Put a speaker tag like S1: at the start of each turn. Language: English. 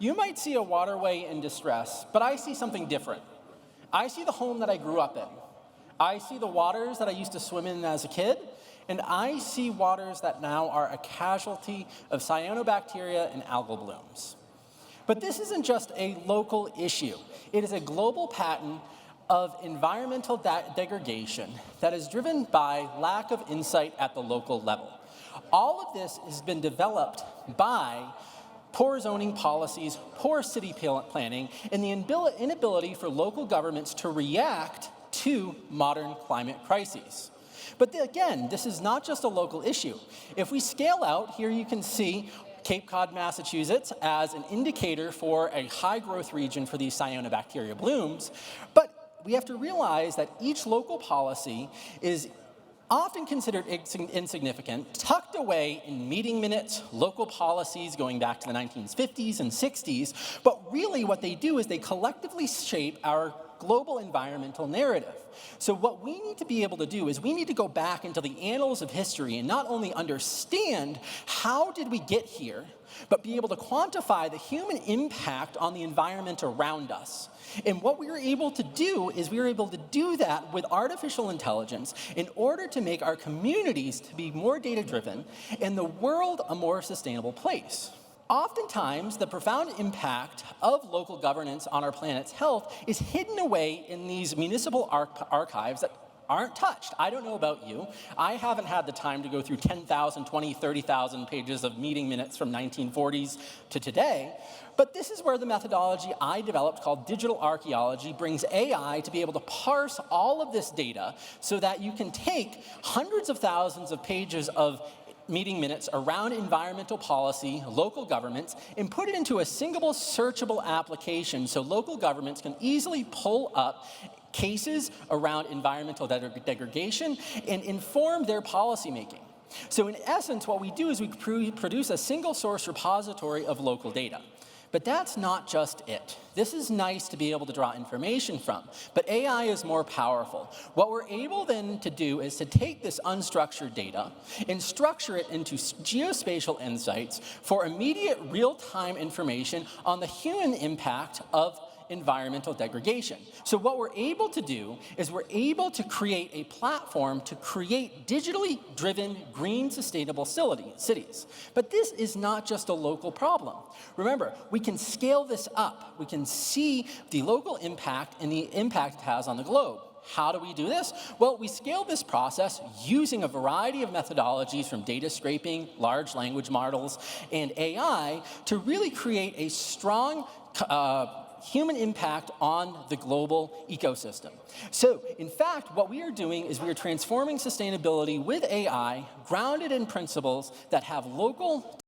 S1: You might see a waterway in distress, but I see something different. I see the home that I grew up in. I see the waters that I used to swim in as a kid, and I see waters that now are a casualty of cyanobacteria and algal blooms. But this isn't just a local issue. It is a global pattern of environmental degradation that is driven by lack of insight at the local level. All of this has been developed by poor zoning policies, poor city planning, and the inability for local governments to react to modern climate crises. But again, this is not just a local issue. If we scale out, here you can see Cape Cod, Massachusetts as an indicator for a high growth region for these cyanobacteria blooms. But we have to realize that each local policy is often considered insignificant, tucked away in meeting minutes, local policies going back to the 1950s and 60s. But really what they do is they collectively shape our global environmental narrative. So what we need to be able to do is we need to go back into the annals of history and not only understand how did we get here, but be able to quantify the human impact on the environment around us. And what we were able to do is we were able to do that with artificial intelligence in order to make our communities to be more data-driven and the world a more sustainable place. Oftentimes, the profound impact of local governance on our planet's health is hidden away in these municipal archives that aren't touched. I don't know about you. I haven't had the time to go through 10,000, 20, 30,000 pages of meeting minutes from 1940s to today. But this is where the methodology I developed called digital archaeology brings AI to be able to parse all of this data so that you can take hundreds of thousands of pages of meeting minutes around environmental policy, local governments, and put it into a single searchable application so local governments can easily pull up cases around environmental degradation and inform their policymaking. So in essence, what we do is we produce a single source repository of local data. But that's not just it. This is nice to be able to draw information from, but AI is more powerful. What we're able then to do is to take this unstructured data and structure it into geospatial insights for immediate real-time information on the human impact of environmental degradation. So what we're able to do is we're able to create a platform to create digitally driven green sustainable cities. But this is not just a local problem. Remember, we can scale this up. We can see the local impact and the impact it has on the globe. How do we do this? Well, we scale this process using a variety of methodologies from data scraping, large language models, and AI to really create a strong human impact on the global ecosystem. So, in fact, what we are doing is we are transforming sustainability with AI grounded in principles that have local